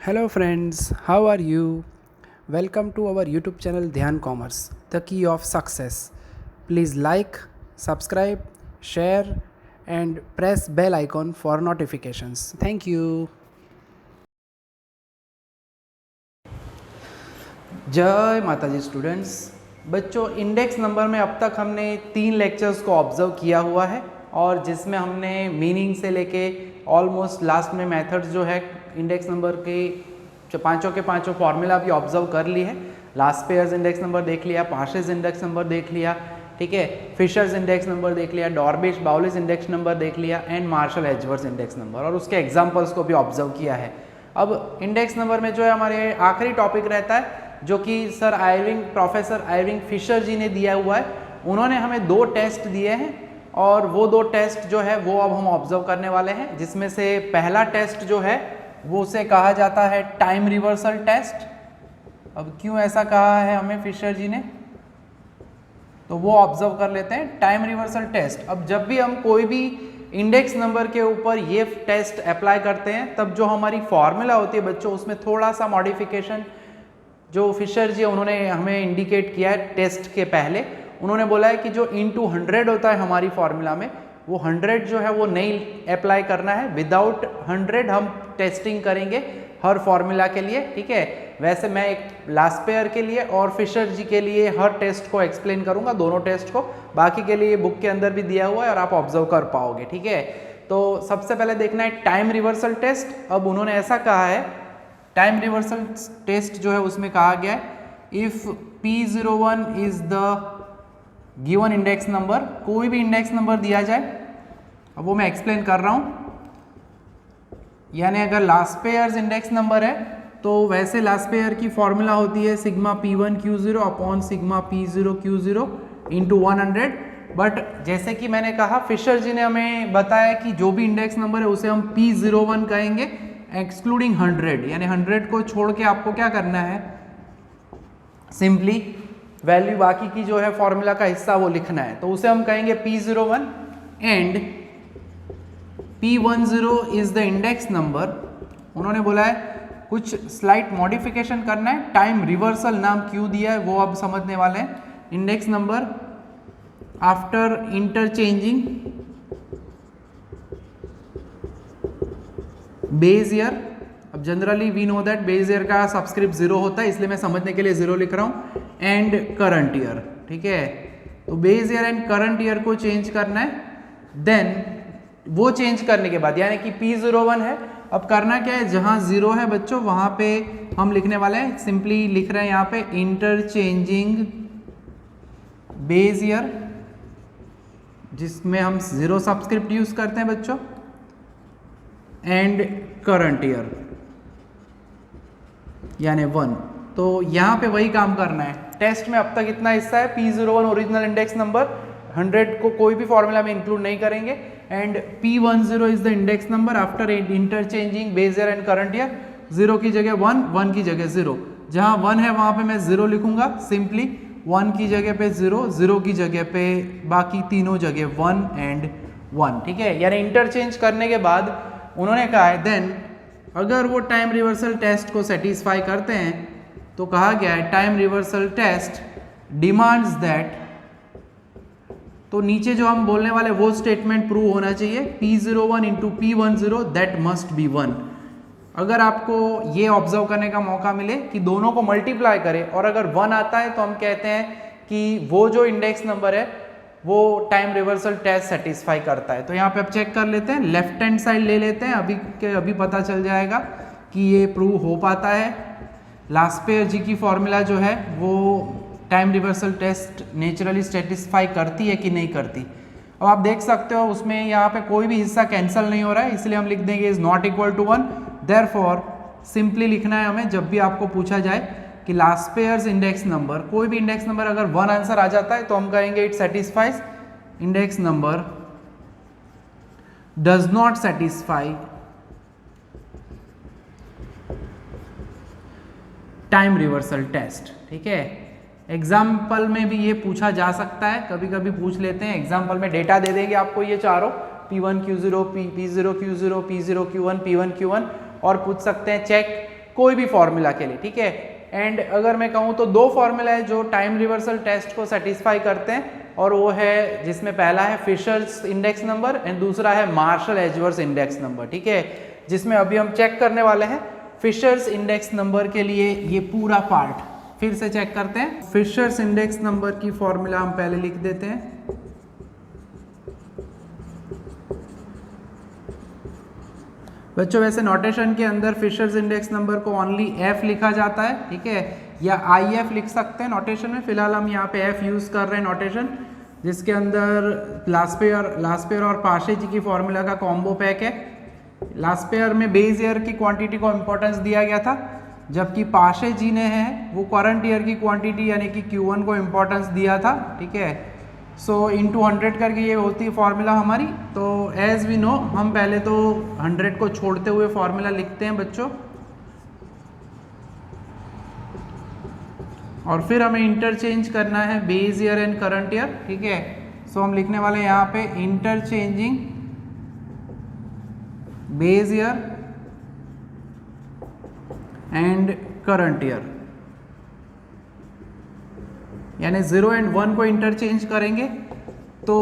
Hello friends, how are you? Welcome to our YouTube channel Dhyan Commerce, the key of success. Please like, subscribe, share and press bell icon for notifications. Thank you. जय माता जी students. बच्चों, index number में अब तक हमने 3 lectures को observe किया हुआ है और जिसमें हमने मीनिंग से लेके ऑलमोस्ट लास्ट में मेथड्स जो है इंडेक्स नंबर के जो पांचों के पांचों फॉर्मूला भी ऑब्जर्व कर ली है। लास्ट पेयर्स इंडेक्स नंबर देख लिया, पार्शेस इंडेक्स नंबर देख लिया, ठीक है, फिशर्स इंडेक्स नंबर देख लिया, डॉर्बिश बाउलिस इंडेक्स नंबर देख लिया and Marshall Edgeworth index number और उसके एग्जाम्पल्स को भी ऑब्जर्व किया है। अब इंडेक्स नंबर में जो है हमारे आखिरी टॉपिक रहता है जो कि प्रोफेसर आयरिंग फिशर जी ने दिया हुआ है। उन्होंने हमें 2 टेस्ट दिए हैं और वो 2 टेस्ट जो है वो अब हम ऑब्जर्व करने वाले हैं, जिसमें से पहला टेस्ट जो है वो उसे कहा जाता है टाइम रिवर्सल टेस्ट। अब क्यों ऐसा कहा है हमें फिशर जी ने, तो वो ऑब्जर्व कर लेते हैं टाइम रिवर्सल टेस्ट। अब जब भी हम कोई भी इंडेक्स नंबर के ऊपर ये टेस्ट अप्लाई करते हैं तब जो हमारी फॉर्मूला होती है बच्चों उसमें थोड़ा सा मॉडिफिकेशन जो फिशर जी उन्होंने हमें इंडिकेट किया है टेस्ट के पहले। उन्होंने बोला है कि जो इनटू 100 होता है हमारी फॉर्मूला में वो 100 जो है वो नहीं अप्लाई करना है, विदाउट 100 हम टेस्टिंग करेंगे हर फॉर्मूला के लिए, ठीक है। वैसे मैं एक लास्ट पेयर के लिए और फिशर जी के लिए हर टेस्ट को एक्सप्लेन करूंगा, दोनों टेस्ट को, बाकी के लिए बुक के अंदर भी दिया हुआ है और आप ऑब्जर्व कर पाओगे, ठीक है। तो सबसे पहले देखना है टाइम रिवर्सल टेस्ट। अब उन्होंने ऐसा कहा है टाइम रिवर्सल टेस्ट जो है उसमें कहा गया है if P01 is the given index number, कोई भी इंडेक्स नंबर दिया जाए, अब वो मैं एक्सप्लेन कर रहा हूं। यानी अगर लास्ट पेयर्स इंडेक्स नंबर है तो वैसे लास्ट पेयर की फॉर्मूला होती है sigma P1 Q0 upon sigma P0 Q0 into 100। But जैसे कि मैंने कहा फिशर जी ने हमें बताया कि जो भी इंडेक्स नंबर है उसे हम P01 कहेंगे एक्सक्लूडिंग 100, यानी 100 को छोड़ के आपको क्या करना है, सिंपली वैल्यू बाकी की जो है फॉर्मूला का हिस्सा वो लिखना है, तो उसे हम कहेंगे P01 and P10 is the index number. उन्होंने बोला है कुछ स्लाइट मॉडिफिकेशन करना है, टाइम रिवर्सल नाम क्यों दिया है वो अब समझने वाले हैं। Index number after interchanging base year. अब generally we know that base year का सबस्क्रिप्ट 0 होता है, इसलिए मैं समझने के लिए 0 लिख रहा हूं, एंड करंट ईयर, ठीक है। तो base year and current year को चेंज करना है। देन वो चेंज करने के बाद यानी कि P01 है, अब करना क्या है, जहां 0 है बच्चों वहां पे हम लिखने वाले हैं, सिंपली लिख रहे हैं यहां पे इंटरचेंजिंग बेस ईयर, जिसमें हम 0 सबस्क्रिप्ट यूज करते हैं बच्चों, एंड करंट ईयर यानी 1। तो यहां पे वही काम करना है। टेस्ट में अब तक इतना हिस्सा है, P01 ओरिजिनल इंडेक्स नंबर, 100 को कोई भी फॉर्मूला में इंक्लूड नहीं करेंगे, and P10 is the index number after interchanging base year and current year. 0 की जगह 1, 1 की जगह 0, जहां 1 है वहां पे मैं 0 लिखूंगा, सिंपली 1 की जगह पे 0, 0 की जगह पे बाकी तीनों जगह 1 एंड 1, ठीक है। यानी इंटरचेंज करने के बाद उन्होंने कहा है देन अगर वो टाइम रिवर्सल टेस्ट को सेटिस्फाई करते हैं तो कहा गया है time reversal test demands that, तो नीचे जो हम बोलने वाले वो स्टेटमेंट प्रूव होना चाहिए, P01 into P10 that must be 1। अगर आपको ये ऑब्जर्व करने का मौका मिले कि दोनों को मल्टीप्लाई करें और अगर 1 आता है तो हम कहते हैं कि वो जो इंडेक्स नंबर है वो टाइम रिवर्सल टेस्ट सेटिस्फाई करता है। तो यहाँ पे अब चेक कर लेते हैं, लेफ्ट हैंड साइड ले लेते हैं, अभी के अभी पता चल जाएगा कि ये प्रूव हो पाता है। लास्ट पेयर जी की फॉर्मूला जो है वो time reversal test naturally satisfy करती है कि नहीं करती। अब आप देख सकते हो उसमें यहाँ पे कोई भी हिस्सा कैंसिल नहीं हो रहा है, इसलिए हम लिख देंगे is not equal to 1। Therefore simply लिखना है हमें, जब भी आपको पूछा जाए कि लास्ट पेयर्स इंडेक्स नंबर, कोई भी इंडेक्स नंबर अगर 1 आंसर आ जाता है तो हम कहेंगे it satisfies, index number does not satisfy time reversal test, ठीक है। एग्जाम्पल में भी ये पूछा जा सकता है, कभी कभी पूछ लेते हैं, एग्जाम्पल में डेटा दे देंगे आपको ये चारों P1 Q0 P0 Q0 P0 Q1 P1 Q1 और पूछ सकते हैं चेक कोई भी फॉर्मूला के लिए, ठीक है। एंड अगर मैं कहूँ तो दो फॉर्मूला है जो टाइम रिवर्सल टेस्ट को सेटिस्फाई करते हैं, और वो है जिसमें पहला है फिशर्स इंडेक्स नंबर एंड दूसरा है मार्शल एजवर्थ इंडेक्स नंबर, ठीक है। जिसमें अभी हम चेक करने वाले हैं फिशर्स इंडेक्स नंबर के लिए ये पूरा पार्ट फिर से चेक करते हैं। फिशर्स इंडेक्स नंबर की फॉर्मूला हम पहले लिख देते हैं। बच्चों वैसे नोटेशन के अंदर फिशर्स इंडेक्स नंबर को ओनली एफ लिखा जाता है, ठीक है, या आई एफ लिख सकते हैं नोटेशन में। फिलहाल हम यहाँ पे एफ यूज कर रहे हैं नोटेशन, जिसके अंदर लास्पेयर और पाशे जी की फॉर्मूला का कॉम्बो पैक है। लास्पेयर में बेस ईयर की क्वांटिटी को इंपॉर्टेंस दिया गया था, जबकि पाशे जी ने है वो करंट ईयर की क्वांटिटी यानी कि Q1 को इंपॉर्टेंस दिया था, ठीक है। सो इंटू 100 करके ये होती है फॉर्मूला हमारी। तो एज वी नो हम पहले तो 100 को छोड़ते हुए फॉर्मूला लिखते हैं बच्चों, और फिर हमें इंटरचेंज करना है base year and current year, ठीक है। सो हम लिखने वाले हैं यहाँ पे interchanging base year and current year, यानी 0 एंड 1 को इंटरचेंज करेंगे तो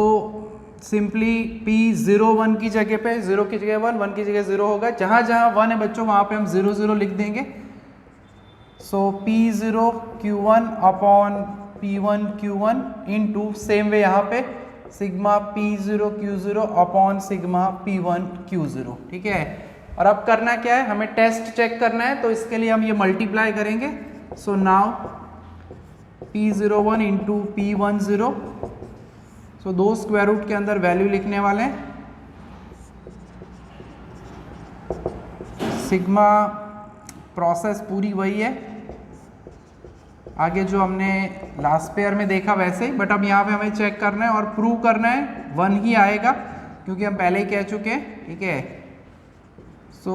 सिंपली P01 की जगह पे 0 की जगह 1, 1 की जगह 0 होगा। जहां जहां 1 है बच्चों वहां पे हम 0 0 लिख देंगे। सो P0 Q1 upon P1 Q1 into same way यहाँ पे sigma P0 Q0 upon sigma P1 Q0, ठीक है। और अब करना क्या है, हमें टेस्ट चेक करना है, तो इसके लिए हम ये मल्टीप्लाई करेंगे। So now P01 into P10, सो दो स्क्वायर रूट के अंदर वैल्यू लिखने वाले हैं। सिग्मा प्रोसेस पूरी वही है, आगे जो हमने लास्ट पेयर में देखा वैसे ही, बट अब यहाँ पे हमें चेक करना है और प्रूव करना है 1 ही आएगा, क्योंकि हम पहले ही कह चुके हैं, ठीक है। सो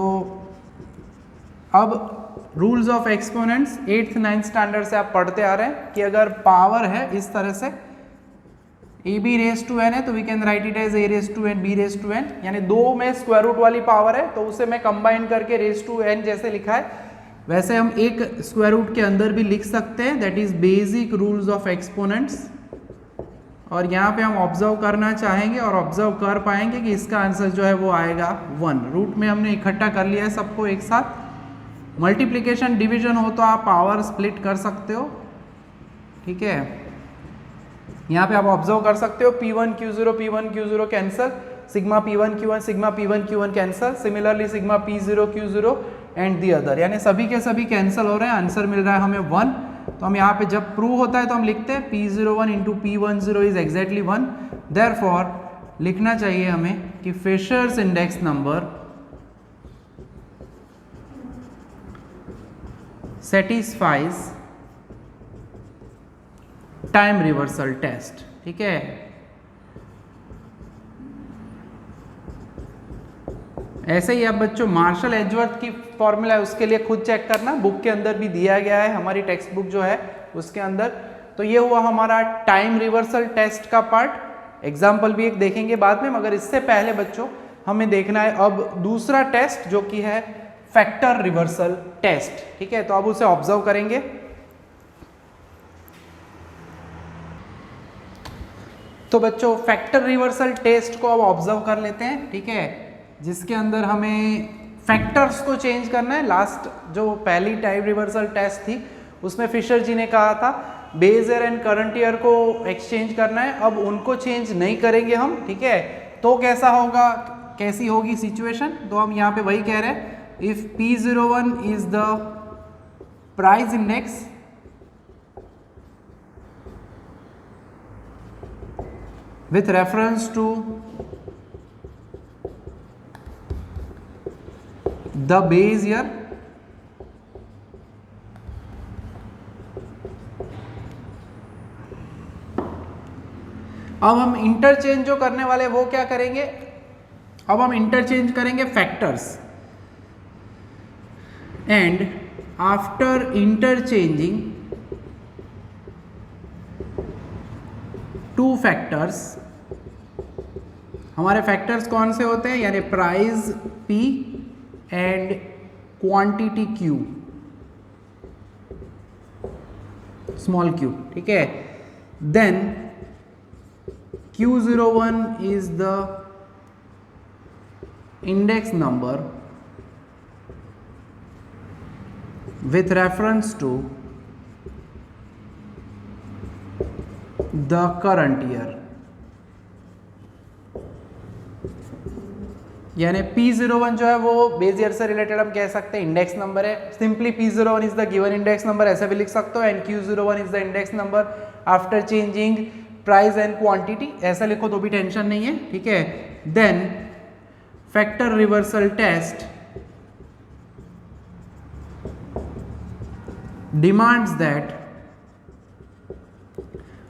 अब rules of exponents 8th 9th standard से आप पढ़ते आ रहे हैं कि अगर पावर है इस तरह से ab रेज टू n है तो we can write it as a raise to n b raise to n, यानी दो में स्क्वायर रूट वाली पावर है तो उसे मैं कंबाइन करके रेज टू n जैसे लिखा है वैसे हम एक स्क्वायर रूट के अंदर भी लिख सकते हैं। That is basic rules of exponents. और यहाँ पे हम ऑब्जर्व करना चाहेंगे और ऑब्जर्व कर पाएंगे कि इसका आंसर जो है वो आएगा 1। रूट में हमने इकट्ठा कर लिया है सबको एक साथ। मल्टीप्लिकेशन डिवीजन हो तो आप पावर स्प्लिट कर सकते हो, ठीक है। यहाँ पे आप ऑब्जर्व कर सकते हो P1 Q0 cancel, sigma P1 Q1 sigma P1 Q1 cancel, similarly sigma P0 Q0 and the other, यानी सभी के सभी कैंसिल हो रहे हैं। आंसर मिल रहा है हमें 1। तो हम यहाँ पे जब प्रूव होता है तो हम लिखते हैं P01 into P10 is exactly 1। Therefore लिखना चाहिए हमें कि Fisher's index number satisfies time reversal test, ठीक है। ऐसे ही अब बच्चों मार्शल एजवर्थ की फॉर्मूला है उसके लिए खुद चेक करना, बुक के अंदर भी दिया गया है, हमारी टेक्स्ट बुक जो है उसके अंदर। तो ये हुआ हमारा टाइम रिवर्सल टेस्ट का पार्ट। एग्जाम्पल भी एक देखेंगे बाद में, मगर इससे पहले बच्चों हमें देखना है अब दूसरा टेस्ट जो कि है फैक्टर रिवर्सल टेस्ट, ठीक है। तो अब उसे ऑब्जर्व करेंगे। तो बच्चों फैक्टर रिवर्सल टेस्ट को अब ऑब्जर्व कर लेते हैं, ठीक है, जिसके अंदर हमें फैक्टर्स को चेंज करना है। लास्ट जो पहली टाइम रिवर्सल टेस्ट थी उसमें फिशर जी ने कहा था base year and current year को एक्सचेंज करना है, अब उनको चेंज नहीं करेंगे हम, ठीक है। तो कैसा होगा, कैसी होगी सिचुएशन, तो हम यहाँ पे वही कह रहे हैं, if P01 is the price index with reference to the base year, अब हम इंटरचेंज जो करने वाले वो क्या करेंगे, अब हम इंटरचेंज करेंगे factors, and after interchanging two factors, हमारे फैक्टर्स कौन से होते हैं, यानी price P and quantity Q, small q, ठीक है। Then Q01 is the index number with reference to the current year, यानी P01 जो है वो बेस ईयर से रिलेटेड हम कह सकते हैं इंडेक्स नंबर है। Simply P01 is the given index number ऐसे भी लिख सकते हो, and Q01 is the index number after changing price and quantity, ऐसा लिखो तो भी टेंशन नहीं है, ठीक है। Then factor reversal test demands that,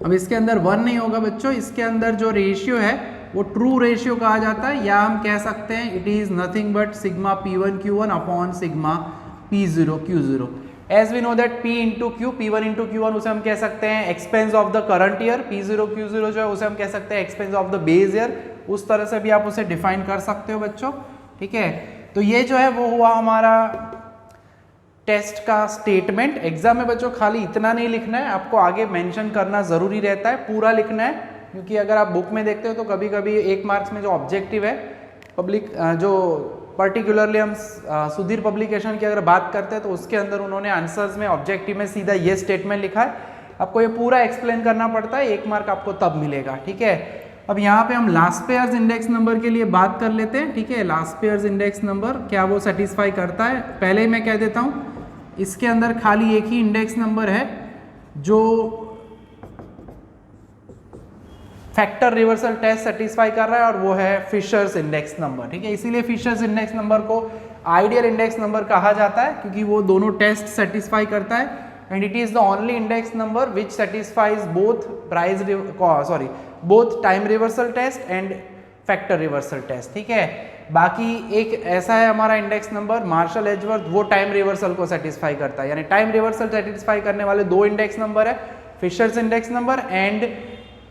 अब इसके अंदर 1 नहीं होगा बच्चों, इसके अंदर जो रेशियो है वो ट्रू रेशियो कहा जाता है, या हम कह सकते हैं it is nothing but sigma P1 Q1 upon sigma P0 Q0। As we know that P into Q, P1 into Q1 उसे हम कह सकते हैं expense of the current year, P0 Q0 जो है उसे हम कह सकते हैं expense of the base year, उस तरह से भी आप उसे डिफाइन कर सकते हो बच्चों, ठीक है। तो ये जो है वो हुआ हमारा टेस्ट का स्टेटमेंट। एग्जाम में बच्चों खाली इतना नहीं लिखना है, आपको आगे मेंशन करना जरूरी रहता है, पूरा लिखना है, क्योंकि अगर आप बुक में देखते हो तो कभी कभी 1 मार्क्स में जो ऑब्जेक्टिव है पब्लिक जो पर्टिकुलरली हम सुधीर पब्लिकेशन की अगर बात करते हैं तो उसके अंदर उन्होंने आंसर्स में ऑब्जेक्टिव में सीधा ये स्टेटमेंट लिखा है, आपको ये पूरा एक्सप्लेन करना पड़ता है, 1 मार्क आपको तब मिलेगा, ठीक है। अब यहाँ पे हम लास्ट पेयर्स इंडेक्स नंबर के लिए बात कर लेते हैं, ठीक है। लास्ट पेयर्स इंडेक्स नंबर क्या वो सेटिस्फाई करता है, पहले ही मैं कह देता हूँ इसके अंदर खाली एक ही इंडेक्स नंबर है जो फैक्टर रिवर्सल टेस्ट सेटिस्फाई कर रहा है, और वो है फिशर्स इंडेक्स नंबर, ठीक है। इसीलिए फिशर्स इंडेक्स नंबर को आइडियल इंडेक्स नंबर कहा जाता है, क्योंकि वो दोनों टेस्ट सेटिस्फाई करता है, and it is the only index number which satisfies both time reversal test and factor reversal test, ठीक है। बाकी एक ऐसा है हमारा इंडेक्स नंबर मार्शल एजवर्थ, वो टाइम रिवर्सल को सेटिस्फाई करता है, यानी टाइम रिवर्सल सेटिस्फाई करने वाले 2 इंडेक्स नंबर है, Fisher's index number and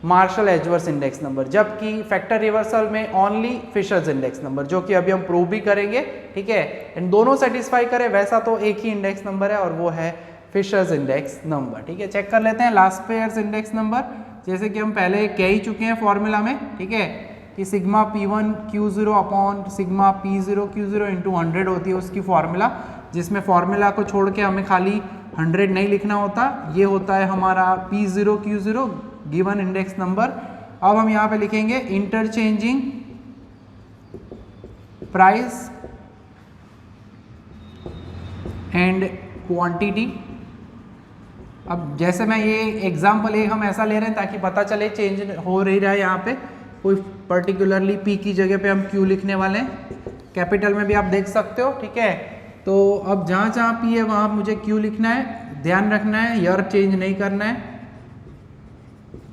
Marshall Edgeworth index number, जबकि फैक्टर रिवर्सल में ओनली फिशर्स इंडेक्स नंबर, जो कि अभी हम प्रूव भी करेंगे, ठीक है। एंड दोनों सेटिस्फाई करे वैसा तो एक ही इंडेक्स नंबर है और वो है फिशर्स इंडेक्स नंबर, ठीक है। चेक कर लेते हैं लास्ट पेयर्स इंडेक्स नंबर, जैसे कि हम पहले कह ही चुके हैं फॉर्मूला में, ठीक है, कि sigma P1 Q0 upon sigma P0 Q0 into 100 होती है उसकी फॉर्मूला, जिसमें फॉर्मूला को छोड़ के हमें खाली 100 नहीं लिखना होता, ये होता है हमारा P0 Q0 given index number. अब हम यहाँ पे लिखेंगे इंटरचेंजिंग प्राइस एंड क्वांटिटी। अब जैसे मैं ये एग्जाम्पल एक हम ऐसा ले रहे हैं ताकि पता चले चेंज हो रही रहा है, यहाँ पे कोई पर्टिकुलरली P की जगह पे हम Q लिखने वाले हैं, कैपिटल में भी आप देख सकते हो, ठीक है। तो अब जहाँ जहाँ P है वहाँ मुझे Q लिखना है, ध्यान रखना है ईयर चेंज नहीं करना है।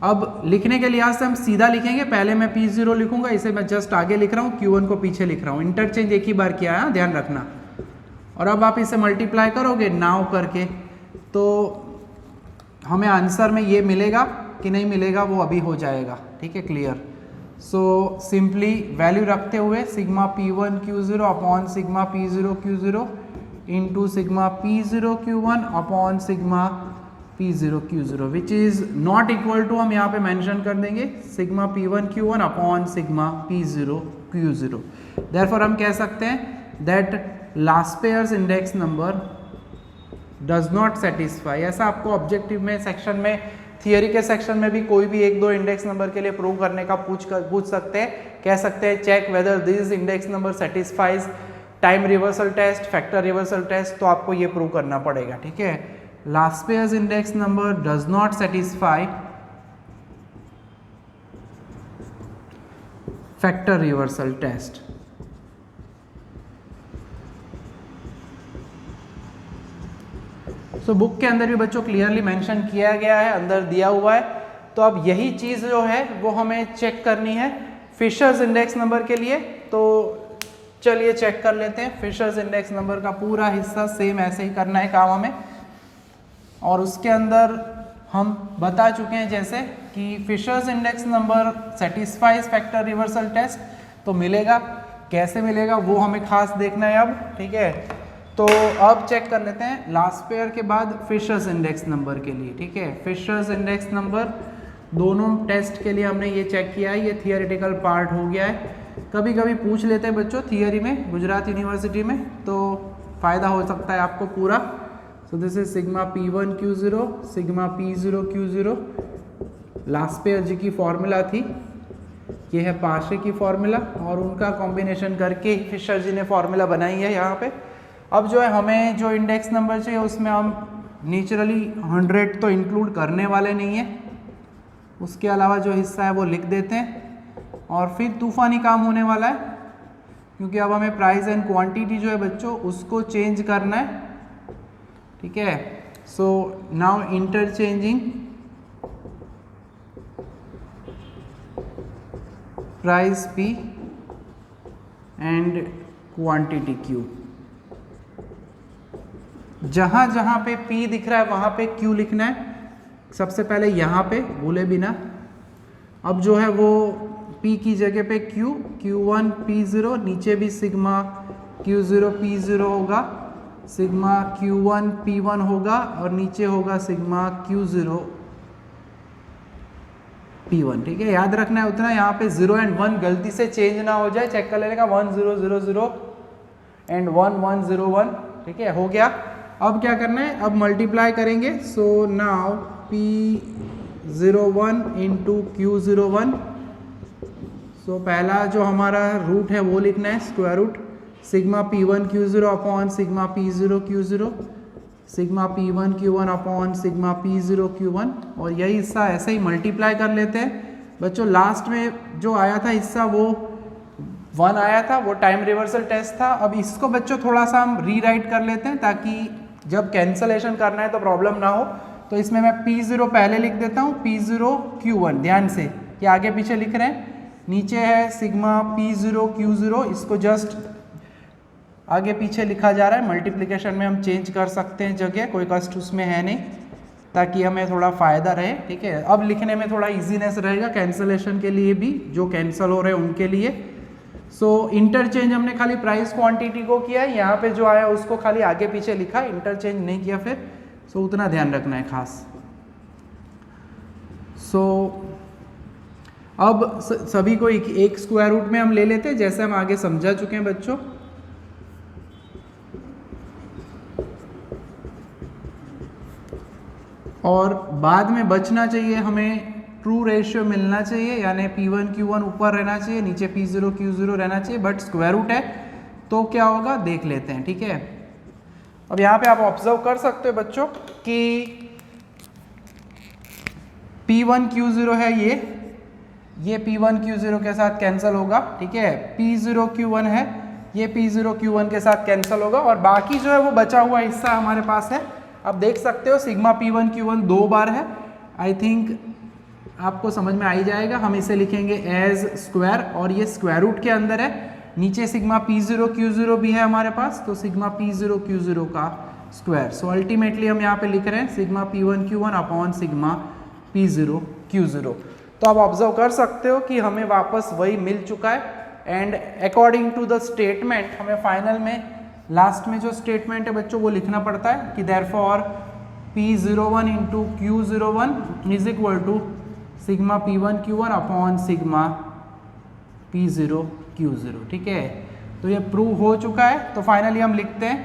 अब लिखने के लिहाज से हम सीधा लिखेंगे, पहले मैं P0 लिखूंगा, इसे मैं जस्ट आगे लिख रहा हूँ, Q1 को पीछे लिख रहा हूँ, इंटरचेंज एक ही बार किया है, ध्यान रखना। और अब आप इसे मल्टीप्लाई करोगे नाउ करके तो हमें आंसर में ये मिलेगा कि नहीं मिलेगा वो अभी हो जाएगा, ठीक है, क्लियर। सो सिंपली वैल्यू रखते हुए sigma P1 Q0 upon sigma P0 Q0 into sigma P0 Q1 upon sigma P0 Q0 which is not equal to, हम यहाँ पे मेंशन कर देंगे sigma P1 Q1 upon sigma P0 Q0। Therefore हम कह सकते हैं that last pairs index number does not satisfy. ऐसा आपको ऑब्जेक्टिव में सेक्शन में, थियरी के सेक्शन में भी कोई भी 1-2 इंडेक्स नंबर के लिए प्रूव करने का पूछ सकते हैं, कह सकते हैं check whether this index number satisfies time reversal test, factor reversal test, तो आपको ये प्रूव करना पड़ेगा, ठीक है। Laspeyres index number does not satisfy factor reversal test. तो बुक के अंदर भी बच्चों क्लियरली मेंशन किया गया है, अंदर दिया हुआ है। तो अब यही चीज़ जो है वो हमें चेक करनी है फिशर्स इंडेक्स नंबर के लिए। तो चलिए चेक कर लेते हैं। फिशर्स इंडेक्स नंबर का पूरा हिस्सा सेम ऐसे ही करना है काम हमें, और उसके अंदर हम बता चुके हैं जैसे कि Fisher's index number satisfies factor reversal test. तो मिलेगा कैसे मिलेगा वो हमें खास देखना है अब, ठीक है। तो अब चेक कर लेते हैं लास्ट पेयर के बाद फिशर्स इंडेक्स नंबर के लिए, ठीक है। फिशर्स इंडेक्स नंबर दोनों टेस्ट के लिए हमने ये चेक किया है, ये थियोरेटिकल पार्ट हो गया है। कभी कभी पूछ लेते हैं बच्चों थियोरी में गुजरात यूनिवर्सिटी में, तो फ़ायदा हो सकता है आपको पूरा। So this is sigma P1 Q0 sigma P0 Q0। Laspeyres जी की फॉर्मूला थी, ये है पार्शे की फॉर्मूला और उनका कॉम्बिनेशन करके फिशर जी ने फॉर्मूला बनाई है यहाँ पे। अब जो है हमें जो इंडेक्स नंबर चाहिए उसमें हम नेचुरली 100 तो इंक्लूड करने वाले नहीं है, उसके अलावा जो हिस्सा है वो लिख देते हैं और फिर तूफानी काम होने वाला है, क्योंकि अब हमें प्राइस एंड क्वांटिटी जो है बच्चों उसको चेंज करना है, ठीक है। So now interchanging price P and quantity Q। जहाँ जहाँ पे P दिख रहा है वहाँ पे Q लिखना है। सबसे पहले यहाँ पे भूले बिना, अब जो है वो P की जगह पे Q, Q1 P0, नीचे भी सिग्मा Q0 P0 होगा, सिग्मा Q1 P1 होगा और नीचे होगा सिग्मा Q0 P1, ठीक है। याद रखना है उतना, यहाँ पे 0 एंड 1 गलती से चेंज ना हो जाए, चेक कर लेने का 1 0 0 0 एंड 1 1 0 1, ठीक है, हो गया। अब क्या करना है, अब मल्टीप्लाई करेंगे। So now P01 into Q01। सो पहला जो हमारा रूट है वो लिखना है square root sigma P1 Q0 upon sigma P0 Q0, sigma P1 Q1 upon sigma P0 Q1, और यही हिस्सा ऐसे ही मल्टीप्लाई कर लेते हैं बच्चों। लास्ट में जो आया था हिस्सा वो 1 आया था, वो टाइम रिवर्सल टेस्ट था। अब इसको बच्चों थोड़ा सा हम रीराइट कर लेते हैं ताकि जब कैंसलेशन करना है तो प्रॉब्लम ना हो। तो इसमें मैं P0 पहले लिख देता हूँ, P0 Q1, ध्यान से कि आगे पीछे लिख रहे हैं। नीचे है सिग्मा P0 Q0, इसको जस्ट आगे पीछे लिखा जा रहा है, मल्टीप्लिकेशन में हम चेंज कर सकते हैं जगह, कोई कष्ट उसमें है नहीं, ताकि हमें थोड़ा फ़ायदा रहे, ठीक है। अब लिखने में थोड़ा इजीनेस रहेगा कैंसलेशन के लिए भी, जो कैंसिल हो रहे हैं उनके लिए। सो इंटरचेंज हमने खाली प्राइस क्वांटिटी को किया है, यहाँ पे जो आया उसको खाली आगे पीछे लिखा, इंटरचेंज नहीं किया फिर। सो उतना ध्यान रखना है खास। सो अब सभी को एक स्क्वायर रूट में हम ले लेते हैं, जैसे हम आगे समझा चुके हैं बच्चों। और बाद में बचना चाहिए हमें, ट्रू रेशियो मिलना चाहिए, यानी P1 Q1 ऊपर रहना चाहिए, नीचे P0 Q0 रहना चाहिए, बट स्क्वायर रूट है तो क्या होगा देख लेते हैं, ठीक है। अब यहाँ पे आप ऑब्जर्व कर सकते हो बच्चों कि P1 Q0 है, ये P1 Q0 के साथ कैंसिल होगा, ठीक है। P0 Q1 है, ये P0 Q1 के साथ कैंसिल होगा, और बाकी जो है वो बचा हुआ हिस्सा हमारे पास है। आप देख सकते हो सिग्मा P1 Q1 2 बार है, आई थिंक आपको समझ में आ ही जाएगा। हम इसे लिखेंगे एज स्क्वायर, और ये स्क्वायर रूट के अंदर है। नीचे सिग्मा P0 Q0 भी है हमारे पास, तो सिग्मा P0 Q0 का स्क्वायर। सो अल्टीमेटली हम यहाँ पे लिख रहे हैं sigma P1 Q1 upon sigma P0 Q0। तो आप ऑब्जर्व कर सकते हो कि हमें वापस वही मिल चुका है, and according to the statement हमें फाइनल में लास्ट में जो स्टेटमेंट है बच्चों वो लिखना पड़ता है कि therefore P01 into Q01 is equal to sigma P1 Q1 upon sigma P0 Q0, ठीक है। तो ये प्रूव हो चुका है। तो फाइनली हम लिखते हैं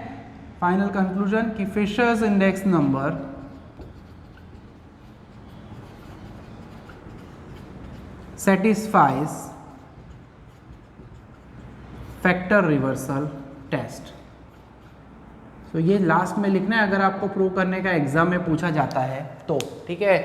फाइनल कंक्लूजन कि Fisher's index number satisfies factor reversal test. तो ये लास्ट में लिखना है अगर आपको प्रूव करने का एग्जाम में पूछा जाता है तो, ठीक है।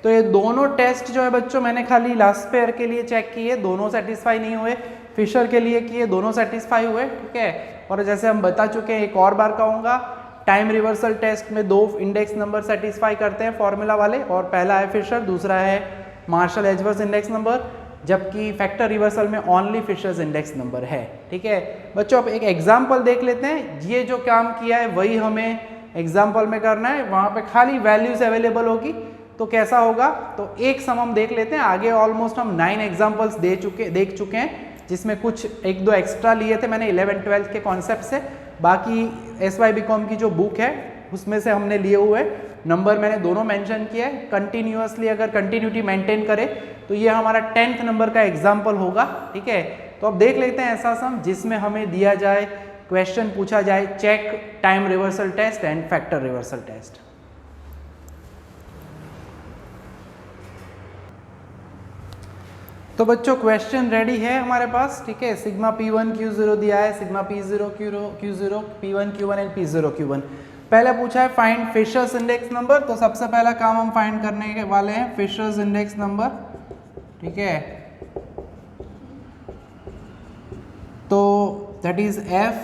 तो ये दोनों टेस्ट जो है बच्चों मैंने खाली लास्ट पेयर के लिए चेक किए, दोनों सेटिस्फाई नहीं हुए। फिशर के लिए किए, दोनों सेटिस्फाई हुए, ठीक है। और जैसे हम बता चुके हैं, एक और बार कहूँगा, टाइम रिवर्सल टेस्ट में 2 इंडेक्स नंबर सेटिस्फाई करते हैं फॉर्मूला वाले, और पहला है फिशर, दूसरा है मार्शल एजवर्थ इंडेक्स नंबर, जबकि फैक्टर रिवर्सल में ओनली फिशर्स इंडेक्स नंबर है, ठीक है बच्चों। अब एक एग्जाम्पल देख लेते हैं। ये जो काम किया है वही हमें एग्जाम्पल में करना है, वहाँ पे खाली वैल्यूज अवेलेबल होगी। तो कैसा होगा, तो एक सम हम देख लेते हैं। आगे ऑलमोस्ट हम 9 एग्जाम्पल्स देख चुके हैं, जिसमें कुछ 1-2 एक्स्ट्रा लिए थे मैंने 11-12 के कॉन्सेप्ट से। बाकी SY/BCom की जो बुक है उसमें से हमने लिए हुए नंबर मैंने दोनों मेंशन किया है। कंटिन्यूअसली अगर कंटिन्यूटी मेंटेन करे तो ये हमारा 10th नंबर का एग्जाम्पल होगा, ठीक है। तो अब देख लेते हैं ऐसा सम जिसमें हमें दिया जाए, क्वेश्चन पूछा जाए, check time reversal test and factor reversal test. तो बच्चों क्वेश्चन रेडी है हमारे पास, ठीक है। सिग्मा P1 Q0 दिया है, sigma P0 Q0 P1 Q1 and P0 Q1। पहले पूछा है फाइंड फिशर्स इंडेक्स नंबर, तो सबसे पहला काम हम फाइंड करने वाले हैं फिशर्स इंडेक्स नंबर, ठीक है। तो दैट इज F,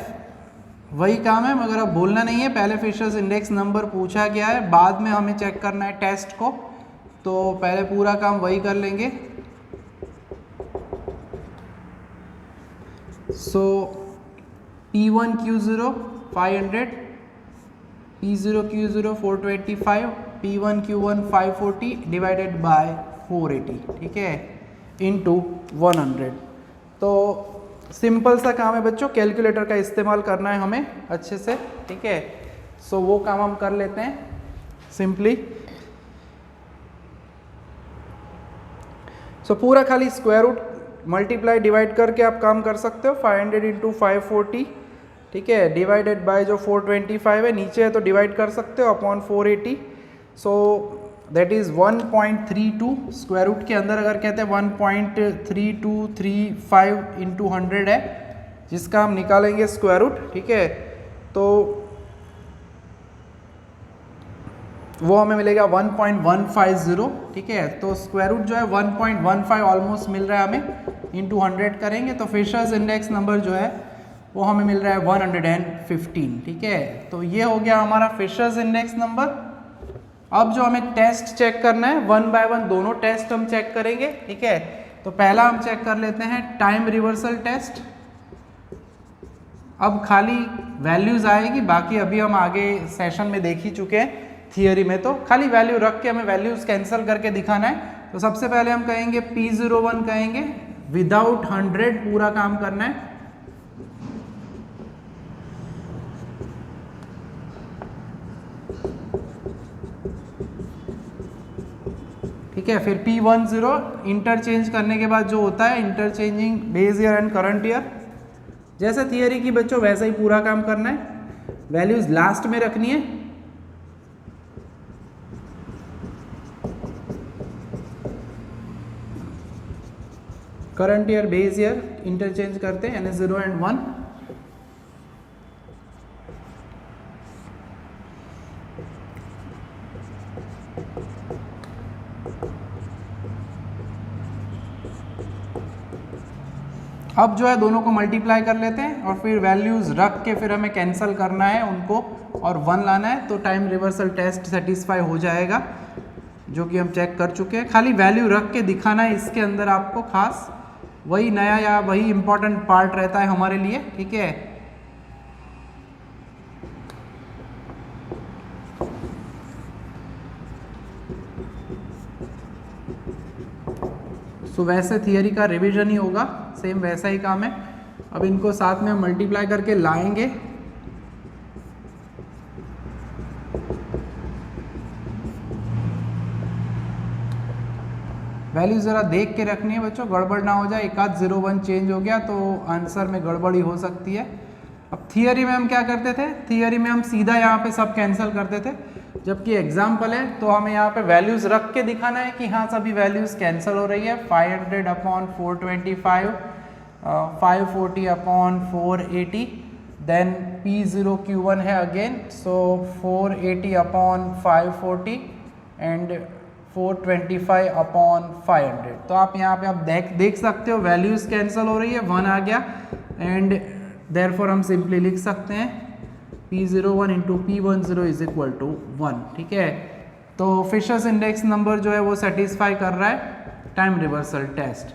वही काम है मगर अब भूलना नहीं है, पहले फिशर्स इंडेक्स नंबर पूछा गया है, बाद में हमें चेक करना है टेस्ट को, तो पहले पूरा काम वही कर लेंगे। सो P1 Q0 500, P0 Q0 425, P1 Q1 540 divided by 480, ठीक है, इनटू 100। तो सिंपल सा काम है बच्चों, कैलकुलेटर का इस्तेमाल करना है हमें अच्छे से, ठीक है। सो वो काम हम कर लेते हैं सिंपली। सो पूरा खाली स्क्वायर रूट मल्टीप्लाई डिवाइड करके आप काम कर सकते हो। 500 इंटू 540, ठीक है, डिवाइडेड बाय जो 425 है नीचे है तो डिवाइड कर सकते हो upon 480। So that is 1.32, square root के अंदर अगर कहते हैं 1.3235 इंटू 100 है, जिसका हम निकालेंगे स्क्वायर रूट, ठीक है। तो वो हमें मिलेगा 1.150, ठीक है। तो स्क्वायर रूट जो है 1.15 ऑलमोस्ट मिल रहा है हमें, इंटू 100 करेंगे तो फिशर्स इंडेक्स नंबर जो है वो हमें मिल रहा है 115, ठीक है। तो ये हो गया हमारा फिशर्स इंडेक्स नंबर। अब जो हमें टेस्ट चेक करना है, 1 बाय 1 दोनों टेस्ट हम चेक करेंगे, ठीक है। तो पहला हम चेक कर लेते हैं टाइम रिवर्सल टेस्ट। अब खाली वैल्यूज आएगी, बाकी अभी हम आगे सेशन में देख ही चुके हैं थियोरी में, तो खाली वैल्यू रख के हमें वैल्यूज कैंसिल करके दिखाना है। तो सबसे पहले हम कहेंगे P01 कहेंगे, विदाउट 100 पूरा काम करना है, ठीक है। फिर P10 इंटरचेंज करने के बाद जो होता है interchanging base year and current year, जैसे थियरी की बच्चों वैसा ही पूरा काम करना है, वैल्यूज लास्ट में रखनी है। Current year base year interchange करते हैं, यानी 0 एंड 1। अब जो है दोनों को मल्टीप्लाई कर लेते हैं और फिर वैल्यूज रख के फिर हमें कैंसिल करना है उनको और 1 लाना है, तो टाइम रिवर्सल टेस्ट सेटिस्फाई हो जाएगा, जो कि हम चेक कर चुके हैं। खाली वैल्यू रख के दिखाना है इसके अंदर आपको, खास वही नया या वही इंपॉर्टेंट पार्ट रहता है हमारे लिए, ठीक है। सो वैसे थियरी का रिवीजन ही होगा, सेम वैसा ही काम है। अब इनको साथ में मल्टीप्लाई करके लाएंगे, वैल्यू ज़रा देख के रखनी है बच्चों, गड़बड़ ना हो जाए, एक आध 0 1 चेंज हो गया तो आंसर में गड़बड़ी हो सकती है। अब थियरी में हम क्या करते थे, थियरी में हम सीधा यहाँ पे सब कैंसिल करते थे, जबकि एग्जाम्पल है तो हमें यहाँ पे वैल्यूज़ रख के दिखाना है कि हाँ सभी वैल्यूज़ कैंसिल हो रही है। 500 upon 425, 540 upon 480, then P0 Q1 है again, so 480 upon 540 and 425 upon 500। तो आप यहाँ पे आप देख सकते हो वैल्यूज कैंसिल हो रही है, 1 आ गया एंड देयरफॉर हम सिंपली लिख सकते हैं P01 into P10 is equal to 1, ठीक है। तो फिशर्स इंडेक्स नंबर जो है वो सेटिस्फाई कर रहा है टाइम रिवर्सल टेस्ट।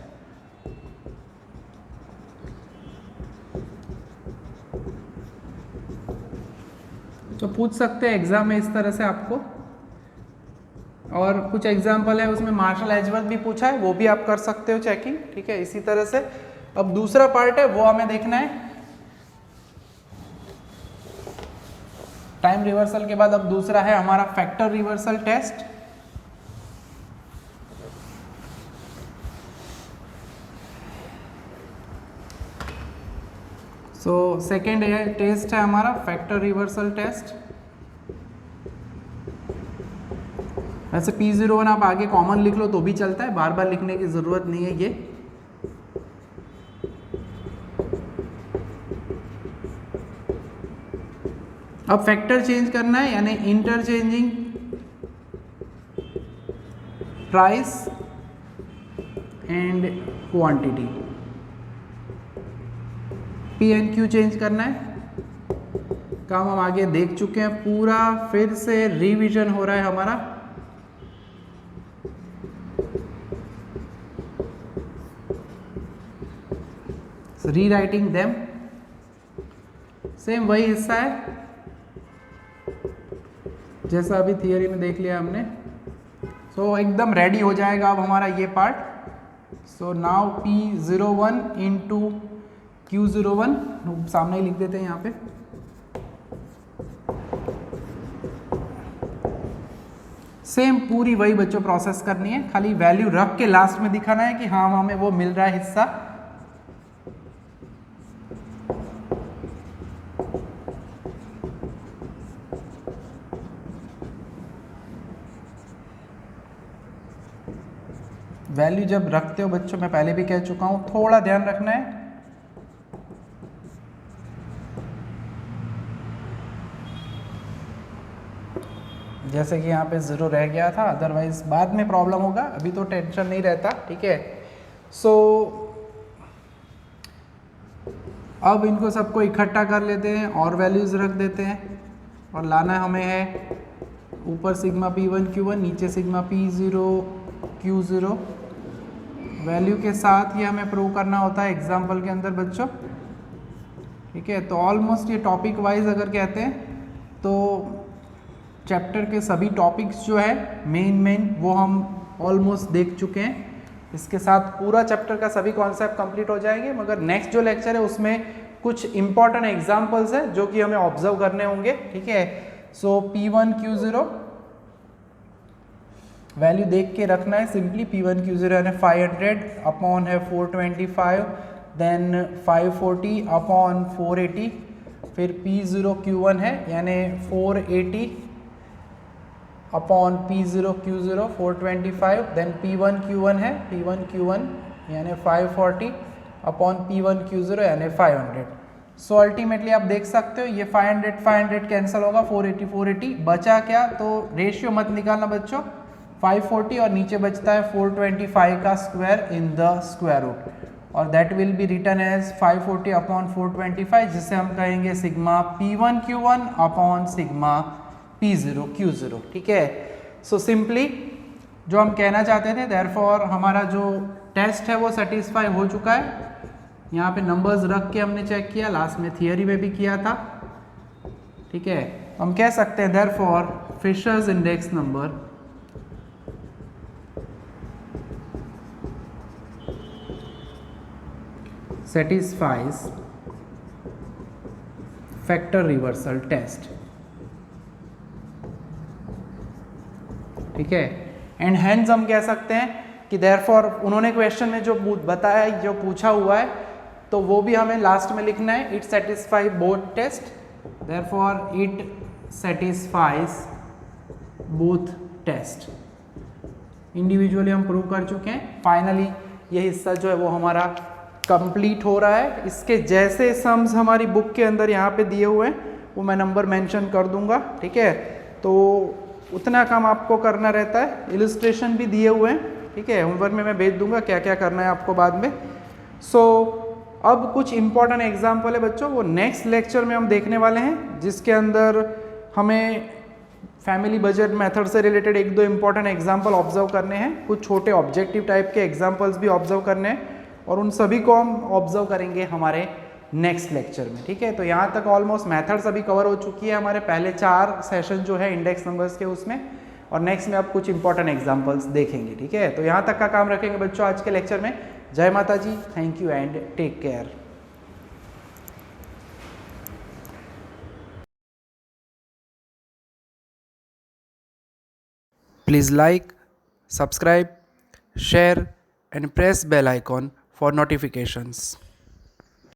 तो पूछ सकते हैं एग्जाम में इस तरह से आपको, और कुछ एग्जाम्पल है उसमें मार्शल एजवर्थ भी पूछा है, वो भी आप कर सकते हो चेकिंग, ठीक है, इसी तरह से। अब दूसरा पार्ट है वो हमें देखना है टाइम रिवर्सल के बाद अब दूसरा है हमारा factor reversal test. So second test है हमारा फैक्टर रिवर्सल टेस्ट। वैसे P01 आप आगे कॉमन लिख लो तो भी चलता है, बार बार लिखने की ज़रूरत नहीं है ये। अब फैक्टर चेंज करना है, यानी interchanging price and quantity, P and Q change करना है। काम हम आगे देख चुके हैं, पूरा फिर से रिवीजन हो रहा है हमारा। रीराइटिंग देम, सेम वही हिस्सा है जैसा अभी थियरी में देख लिया हमने। सो एकदम रेडी हो जाएगा अब हमारा ये part. So now P01 into Q01 सामने ही लिख देते हैं यहाँ पे। सेम पूरी वही बच्चों प्रोसेस करनी है, खाली वैल्यू रख के लास्ट में दिखाना है कि हाँ हमें वो मिल रहा है हिस्सा। वैल्यू जब रखते हो बच्चों, मैं पहले भी कह चुका हूं, थोड़ा ध्यान रखना है। जैसे कि यहाँ पे 0 रह गया था, अदरवाइज बाद में प्रॉब्लम होगा, अभी तो टेंशन नहीं रहता, ठीक है। सो अब इनको सबको इकट्ठा कर लेते हैं और वैल्यूज रख देते हैं, और लाना हमें है ऊपर सिग्मा P1 Q1, नीचे सिग्मा P0 Q0। वैल्यू के साथ ये हमें प्रूव करना होता है एग्जाम्पल के अंदर बच्चों, ठीक है। तो ऑलमोस्ट ये टॉपिक वाइज अगर कहते हैं तो चैप्टर के सभी टॉपिक्स जो है मेन वो हम ऑलमोस्ट देख चुके हैं। इसके साथ पूरा चैप्टर का सभी कॉन्सेप्ट कंप्लीट हो जाएंगे, मगर नेक्स्ट जो लेक्चर है उसमें कुछ इंपॉर्टेंट एग्जाम्पल्स हैं जो कि हमें ऑब्जर्व करने होंगे, ठीक है। सो P1 Q0 वैल्यू देख के रखना है सिंपली। P1 Q0 यानी 500 अपॉन है 425, देन 540 अपॉन 480, फिर P0 Q1 है यानी 480 upon P0 Q0 425, then P1 Q1 है, P1 Q1 यानी 540 अपॉन P1 Q0 यानी 500। सो अल्टीमेटली आप देख सकते हो ये 500 कैंसिल होगा, 480 480 बचा क्या, तो रेशियो मत निकालना बच्चों, 540 और नीचे बचता है 425 का square in the square root, और that will be written as 540 upon 425, जिसे हम कहेंगे sigma P1 Q1 upon sigma P0 Q0, ठीक है। सो सिंपली जो हम कहना चाहते थे, देयरफॉर हमारा जो टेस्ट है वो सेटिस्फाई हो चुका है। यहाँ पे नंबर्स रख के हमने चेक किया, लास्ट में थियरी में भी किया था, ठीक है। हम कह सकते हैं therefore Fisher's index number satisfies factor reversal test, ठीक है। एंड हेंस हम कह सकते हैं कि देयरफॉर उन्होंने क्वेश्चन में जो बताया, जो पूछा हुआ है, तो वो भी हमें लास्ट में लिखना है। It satisfy both test, therefore it satisfies both test. Individually हम प्रूव कर चुके हैं। फाइनली ये हिस्सा जो है वो हमारा कंप्लीट हो रहा है। इसके जैसे सम्स हमारी बुक के अंदर यहाँ पे दिए हुए हैं, वो मैं नंबर मेंशन कर दूंगा, ठीक है। तो उतना काम आपको करना रहता है। इलस्ट्रेशन भी दिए हुए हैं, ठीक है, होमवर्क में मैं भेज दूंगा क्या क्या करना है आपको बाद में। सो अब कुछ इंपॉर्टेंट एग्जाम्पल है बच्चों, वो नेक्स्ट लेक्चर में हम देखने वाले हैं, जिसके अंदर हमें फैमिली बजट मेथड से रिलेटेड एक दो इंपॉर्टेंट एग्जाम्पल ऑब्जर्व करने हैं, कुछ छोटे ऑब्जेक्टिव टाइप के एग्जाम्पल्स भी ऑब्जर्व करने हैं, और उन सभी को हम ऑब्जर्व करेंगे हमारे नेक्स्ट लेक्चर में, ठीक है। तो यहाँ तक ऑलमोस्ट मेथड्स अभी कवर हो चुकी है, हमारे पहले 4 सेशन जो है इंडेक्स नंबर्स के उसमें, और नेक्स्ट में आप कुछ इंपॉर्टेंट एग्जाम्पल्स देखेंगे, ठीक है। तो यहाँ तक का काम रखेंगे बच्चों आज के लेक्चर में। जय Mata ji, thank you and take care. Please like, subscribe, share and press bell icon for notifications.